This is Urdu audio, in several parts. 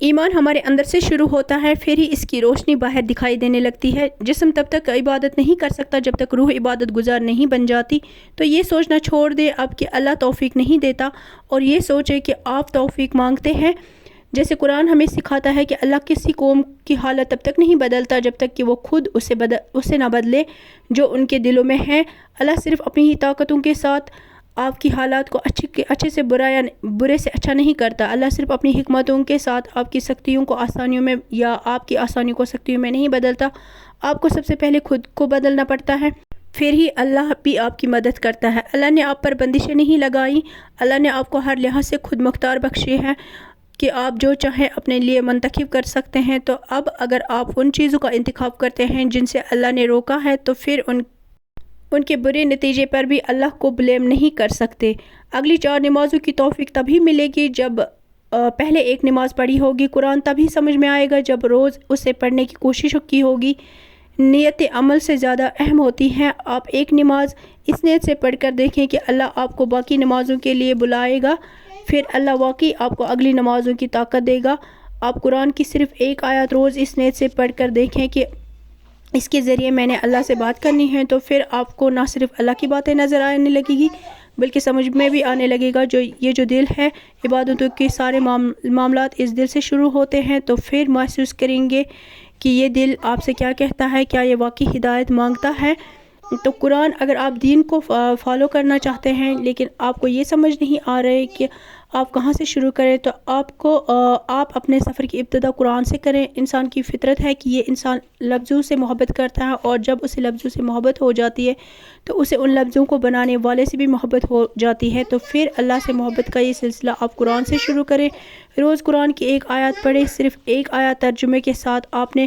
ایمان ہمارے اندر سے شروع ہوتا ہے، پھر ہی اس کی روشنی باہر دکھائی دینے لگتی ہے۔ جسم تب تک عبادت نہیں کر سکتا جب تک روح عبادت گزار نہیں بن جاتی۔ تو یہ سوچنا چھوڑ دے اب کہ اللہ توفیق نہیں دیتا، اور یہ سوچے کہ آپ توفیق مانگتے ہیں۔ جیسے قرآن ہمیں سکھاتا ہے کہ اللہ کسی قوم کی حالت تب تک نہیں بدلتا جب تک کہ وہ خود اسے نہ بدلے جو ان کے دلوں میں ہے۔ اللہ صرف اپنی ہی طاقتوں کے ساتھ آپ کی حالات کو اچھے سے برے سے اچھا نہیں کرتا۔ اللہ صرف اپنی حکمتوں کے ساتھ آپ کی سختیوں کو آسانیوں میں یا آپ کی آسانیوں کو سختیوں میں نہیں بدلتا۔ آپ کو سب سے پہلے خود کو بدلنا پڑتا ہے، پھر ہی اللہ بھی آپ کی مدد کرتا ہے۔ اللہ نے آپ پر بندشیں نہیں لگائیں، اللہ نے آپ کو ہر لحاظ سے خود مختار بخشے ہیں کہ آپ جو چاہیں اپنے لیے منتخب کر سکتے ہیں۔ تو اب اگر آپ ان چیزوں کا انتخاب کرتے ہیں جن سے اللہ نے روکا ہے تو پھر ان کے برے نتیجے پر بھی اللہ کو بلیم نہیں کر سکتے۔ اگلی 4 نمازوں کی توفیق تبھی ملے گی جب پہلے ایک نماز پڑھی ہوگی۔ قرآن تبھی سمجھ میں آئے گا جب روز اسے پڑھنے کی کوشش کی ہوگی۔ نیت عمل سے زیادہ اہم ہوتی ہیں۔ آپ ایک نماز اس نیت سے پڑھ کر دیکھیں کہ اللہ آپ کو باقی نمازوں کے لیے بلائے گا، پھر اللہ واقعی آپ کو اگلی نمازوں کی طاقت دے گا۔ آپ قرآن کی صرف ایک آیت روز اس نیت سے پڑھ کر دیکھیں کہ اس کے ذریعے میں نے اللہ سے بات کرنی ہے، تو پھر آپ کو نہ صرف اللہ کی باتیں نظر آنے لگے گی بلکہ سمجھ میں بھی آنے لگے گا جو دل ہے، عبادتوں کے سارے معاملات اس دل سے شروع ہوتے ہیں۔ تو پھر محسوس کریں گے کہ یہ دل آپ سے کیا کہتا ہے، کیا یہ واقعی ہدایت مانگتا ہے۔ تو قرآن اگر آپ دین کو فالو کرنا چاہتے ہیں لیکن آپ کو یہ سمجھ نہیں آ رہے کہ آپ کہاں سے شروع کریں، تو آپ اپنے سفر کی ابتدا قرآن سے کریں۔ انسان کی فطرت ہے کہ یہ انسان لفظوں سے محبت کرتا ہے، اور جب اسے لفظوں سے محبت ہو جاتی ہے تو اسے ان لفظوں کو بنانے والے سے بھی محبت ہو جاتی ہے۔ تو پھر اللہ سے محبت کا یہ سلسلہ آپ قرآن سے شروع کریں۔ روز قرآن کی ایک آیت پڑھیں، صرف ایک آیت ترجمے کے ساتھ۔ آپ نے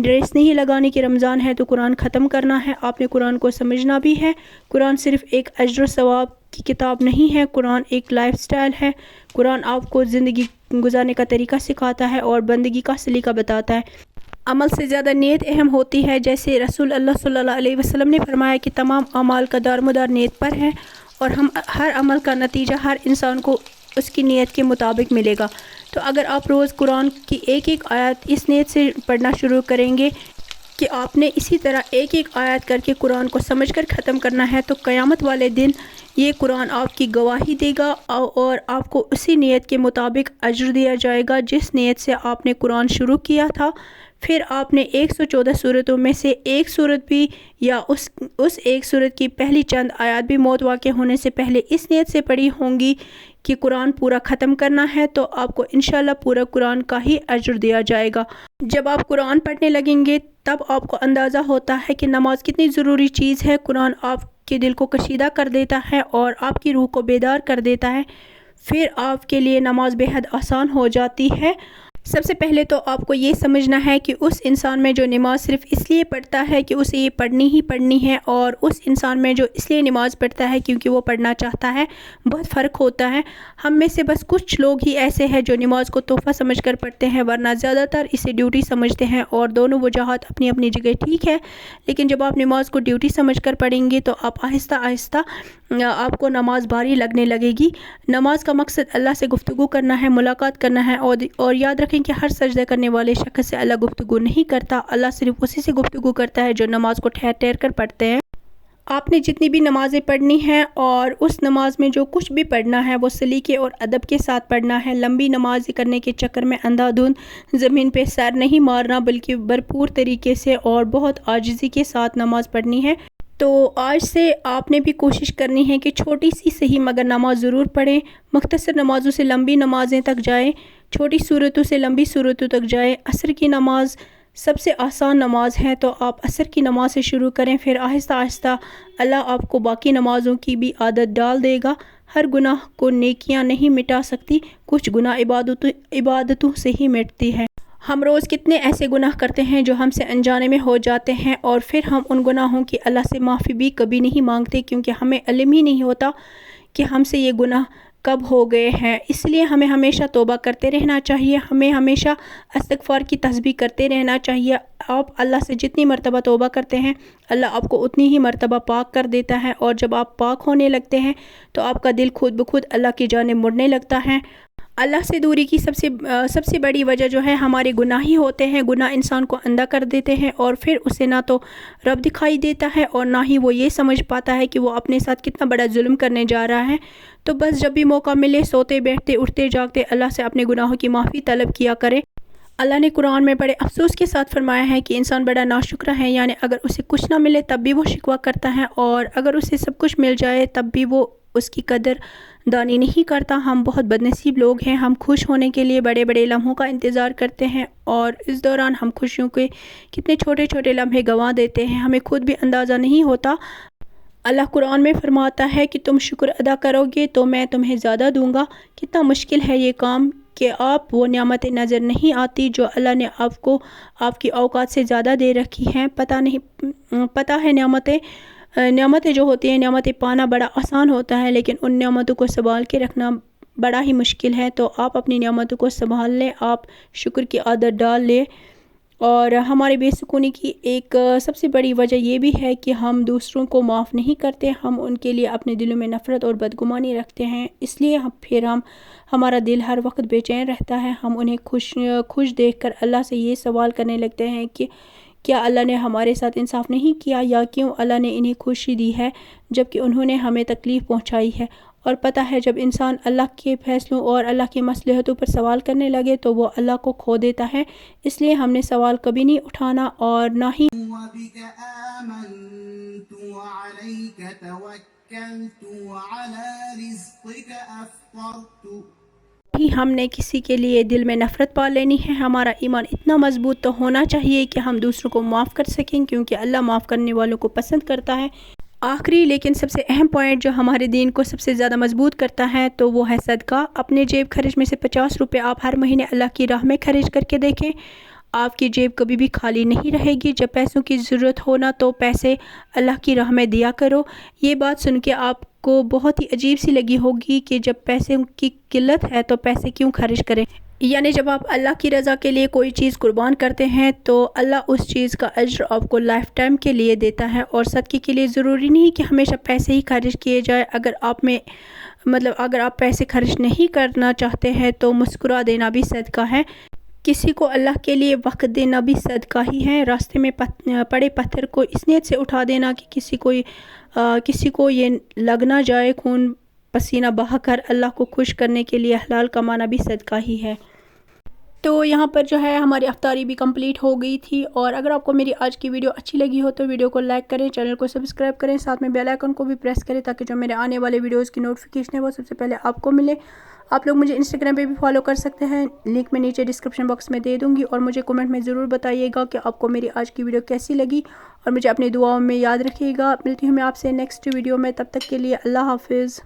ریس نہیں لگانی کہ رمضان ہے تو قرآن ختم کرنا ہے، آپ نے قرآن کو سمجھنا بھی ہے۔ قرآن صرف ایک اجر و ثواب کی کتاب نہیں ہے، قرآن ایک لائف سٹائل ہے۔ قرآن آپ کو زندگی گزارنے کا طریقہ سکھاتا ہے اور بندگی کا سلیقہ بتاتا ہے۔ عمل سے زیادہ نیت اہم ہوتی ہے، جیسے رسول اللہ صلی اللہ علیہ وسلم نے فرمایا کہ تمام اعمال کا دارمدار نیت پر ہے، اور ہر عمل کا نتیجہ ہر انسان کو اس کی نیت کے مطابق ملے گا۔ تو اگر آپ روز قرآن کی ایک آیت اس نیت سے پڑھنا شروع کریں گے کہ آپ نے اسی طرح ایک آیت کر کے قرآن کو سمجھ کر ختم کرنا ہے، تو قیامت والے دن یہ قرآن آپ کی گواہی دے گا اور آپ کو اسی نیت کے مطابق اجر دیا جائے گا جس نیت سے آپ نے قرآن شروع کیا تھا۔ پھر آپ نے 114 صورتوں میں سے ایک صورت بھی یا اس ایک صورت کی پہلی چند آیات بھی موت واقع ہونے سے پہلے اس نیت سے پڑھی ہوں گی کہ قرآن پورا ختم کرنا ہے، تو آپ کو انشاءاللہ پورا قرآن کا ہی اجر دیا جائے گا۔ جب آپ قرآن پڑھنے لگیں گے تب آپ کو اندازہ ہوتا ہے کہ نماز کتنی ضروری چیز ہے۔ قرآن آپ کے دل کو کشیدہ کر دیتا ہے اور آپ کی روح کو بیدار کر دیتا ہے، پھر آپ کے لیے نماز بے حد آسان ہو جاتی ہے۔ سب سے پہلے تو آپ کو یہ سمجھنا ہے کہ اس انسان میں جو نماز صرف اس لیے پڑھتا ہے کہ اسے یہ پڑھنی ہی پڑھنی ہے، اور اس انسان میں جو اس لیے نماز پڑھتا ہے کیونکہ وہ پڑھنا چاہتا ہے، بہت فرق ہوتا ہے۔ ہم میں سے بس کچھ لوگ ہی ایسے ہیں جو نماز کو تحفہ سمجھ کر پڑھتے ہیں، ورنہ زیادہ تر اسے ڈیوٹی سمجھتے ہیں، اور دونوں وجوہات اپنی اپنی جگہ ٹھیک ہے۔ لیکن جب آپ نماز کو ڈیوٹی سمجھ کر پڑھیں گے تو آپ آہستہ آہستہ آپ کو نماز باری لگنے لگے گی۔ نماز کا مقصد اللہ سے گفتگو کرنا ہے، ملاقات کرنا ہے، اور یاد رکھیں کہ ہر سجدہ کرنے والے شخص سے اللہ گفتگو نہیں کرتا، اللہ صرف اسی سے گفتگو کرتا ہے جو نماز کو ٹھہر ٹھہر کر پڑھتے ہیں۔ آپ نے جتنی بھی نمازیں پڑھنی ہیں اور اس نماز میں جو کچھ بھی پڑھنا ہے وہ سلیقے اور ادب کے ساتھ پڑھنا ہے۔ لمبی نماز کرنے کے چکر میں اندھا دھند زمین پہ سر نہیں مارنا، بلکہ بھرپور طریقے سے اور بہت عاجزی کے ساتھ نماز پڑھنی ہے۔ تو آج سے آپ نے بھی کوشش کرنی ہے کہ چھوٹی سی صحیح مگر نماز ضرور پڑھیں، مختصر نمازوں سے لمبی نمازیں تک جائیں، چھوٹی صورتوں سے لمبی صورتوں تک جائیں۔ عصر کی نماز سب سے آسان نماز ہے، تو آپ عصر کی نماز سے شروع کریں، پھر آہستہ آہستہ اللہ آپ کو باقی نمازوں کی بھی عادت ڈال دے گا۔ ہر گناہ کو نیکیاں نہیں مٹا سکتی، کچھ گناہ عبادتوں سے ہی مٹتی ہے۔ ہم روز کتنے ایسے گناہ کرتے ہیں جو ہم سے انجانے میں ہو جاتے ہیں، اور پھر ہم ان گناہوں کی اللہ سے معافی بھی کبھی نہیں مانگتے کیونکہ ہمیں علم ہی نہیں ہوتا کہ ہم سے یہ گناہ کب ہو گئے ہیں۔ اس لیے ہمیں ہمیشہ توبہ کرتے رہنا چاہیے، ہمیں ہمیشہ استغفار کی تسبیح کرتے رہنا چاہیے۔ آپ اللہ سے جتنی مرتبہ توبہ کرتے ہیں اللہ آپ کو اتنی ہی مرتبہ پاک کر دیتا ہے، اور جب آپ پاک ہونے لگتے ہیں تو آپ کا دل خود بخود اللہ کی جانب مڑنے لگتا ہے۔ اللہ سے دوری کی سب سے بڑی وجہ جو ہے ہمارے گناہ ہی ہوتے ہیں۔ گناہ انسان کو اندھا کر دیتے ہیں اور پھر اسے نہ تو رب دکھائی دیتا ہے اور نہ ہی وہ یہ سمجھ پاتا ہے کہ وہ اپنے ساتھ کتنا بڑا ظلم کرنے جا رہا ہے۔ تو بس جب بھی موقع ملے سوتے بیٹھتے اٹھتے جاگتے اللہ سے اپنے گناہوں کی معافی طلب کیا کرے۔ اللہ نے قرآن میں بڑے افسوس کے ساتھ فرمایا ہے کہ انسان بڑا ناشکر ہے، یعنی اگر اسے کچھ نہ ملے تب بھی وہ شکوہ کرتا ہے اور اگر اسے سب کچھ مل جائے تب بھی وہ اس کی قدر دانی نہیں کرتا۔ ہم بہت بدنصیب لوگ ہیں۔ ہم خوش ہونے کے لیے بڑے بڑے لمحوں کا انتظار کرتے ہیں اور اس دوران ہم خوشیوں کے کتنے چھوٹے چھوٹے لمحے گنوا دیتے ہیں، ہمیں خود بھی اندازہ نہیں ہوتا۔ اللہ قرآن میں فرماتا ہے کہ تم شکر ادا کرو گے تو میں تمہیں زیادہ دوں گا۔ کتنا مشکل ہے یہ کام کہ آپ وہ نعمتیں نظر نہیں آتی جو اللہ نے آپ کو آپ کی اوقات سے زیادہ دے رکھی ہیں۔ پتہ ہے نعمتیں جو ہوتی ہیں، نعمتیں پانا بڑا آسان ہوتا ہے لیکن ان نعمتوں کو سنبھال کے رکھنا بڑا ہی مشکل ہے۔ تو آپ اپنی نعمتوں کو سنبھال لیں، آپ شکر کی عادت ڈال لیں۔ اور ہمارے بے سکونی کی ایک سب سے بڑی وجہ یہ بھی ہے کہ ہم دوسروں کو معاف نہیں کرتے، ہم ان کے لیے اپنے دلوں میں نفرت اور بدگمانی رکھتے ہیں، اس لیے ہمارا دل ہر وقت بے چین رہتا ہے۔ ہم انہیں خوش دیکھ کر اللہ سے یہ سوال کرنے لگتے ہیں کہ کیا اللہ نے ہمارے ساتھ انصاف نہیں کیا، یا کیوں اللہ نے انہیں خوشی دی ہے جبکہ انہوں نے ہمیں تکلیف پہنچائی ہے۔ اور پتہ ہے جب انسان اللہ کے فیصلوں اور اللہ کی مصلحتوں پر سوال کرنے لگے تو وہ اللہ کو کھو دیتا ہے، اس لیے ہم نے سوال کبھی نہیں اٹھانا اور نہ ہی وَبِكَ آمَنْتُ وَعَلَيْكَ تَوَكَّلْتُ وَعَلَى رِزْقِكَ أَفْطَرْتُ ہی ہم نے کسی کے لیے دل میں نفرت پال لینی ہے۔ ہمارا ایمان اتنا مضبوط تو ہونا چاہیے کہ ہم دوسروں کو معاف کر سکیں، کیونکہ اللہ معاف کرنے والوں کو پسند کرتا ہے۔ آخری لیکن سب سے اہم پوائنٹ جو ہمارے دین کو سب سے زیادہ مضبوط کرتا ہے تو وہ ہے صدقہ۔ اپنے جیب خرچ میں سے 50 روپے آپ ہر مہینے اللہ کی راہ میں خرچ کر کے دیکھیں، آپ کی جیب کبھی بھی خالی نہیں رہے گی۔ جب پیسوں کی ضرورت ہونا تو پیسے اللہ کی راہ میں دیا کرو۔ یہ بات سن کے آپ کو بہت ہی عجیب سی لگی ہوگی کہ جب پیسے کی قلت ہے تو پیسے کیوں خرچ کریں، یعنی جب آپ اللہ کی رضا کے لیے کوئی چیز قربان کرتے ہیں تو اللہ اس چیز کا اجر آپ کو لائف ٹائم کے لیے دیتا ہے۔ اور صدقے کے لیے ضروری نہیں کہ ہمیشہ پیسے ہی خرچ کیے جائے۔ اگر آپ پیسے خرچ نہیں کرنا چاہتے ہیں تو مسکرا دینا بھی صدقہ ہے۔ کسی کو اللہ کے لیے وقت دینا بھی صدقہ ہی ہے۔ راستے میں پڑے پتھر کو اس نیت سے اٹھا دینا کہ کسی کو یہ لگ نہ جائے، خون پسینہ بہا کر اللہ کو خوش کرنے کے لیے حلال کمانا بھی صدقہ ہی ہے۔ تو یہاں پر جو ہے ہماری افطاری بھی کمپلیٹ ہو گئی تھی، اور اگر آپ کو میری آج کی ویڈیو اچھی لگی ہو تو ویڈیو کو لائک کریں، چینل کو سبسکرائب کریں، ساتھ میں بیل آئیکن کو بھی پریس کریں تاکہ جو میرے آنے والے ویڈیوز کی نوٹیفیکیشن ہے وہ سب سے پہلے آپ کو ملے۔ آپ لوگ مجھے انسٹاگرام پہ بھی فالو کر سکتے ہیں، لنک میں نیچے ڈسکرپشن باکس میں دے دوں گی، اور مجھے کمنٹ میں ضرور بتائیے گا کہ آپ کو میری آج کی ویڈیو کیسی لگی، اور مجھے اپنی دعاؤں میں یاد رکھیے گا۔ ملتی ہوں میں آپ سے نیکسٹ ویڈیو میں، تب تک کے لیے اللہ حافظ۔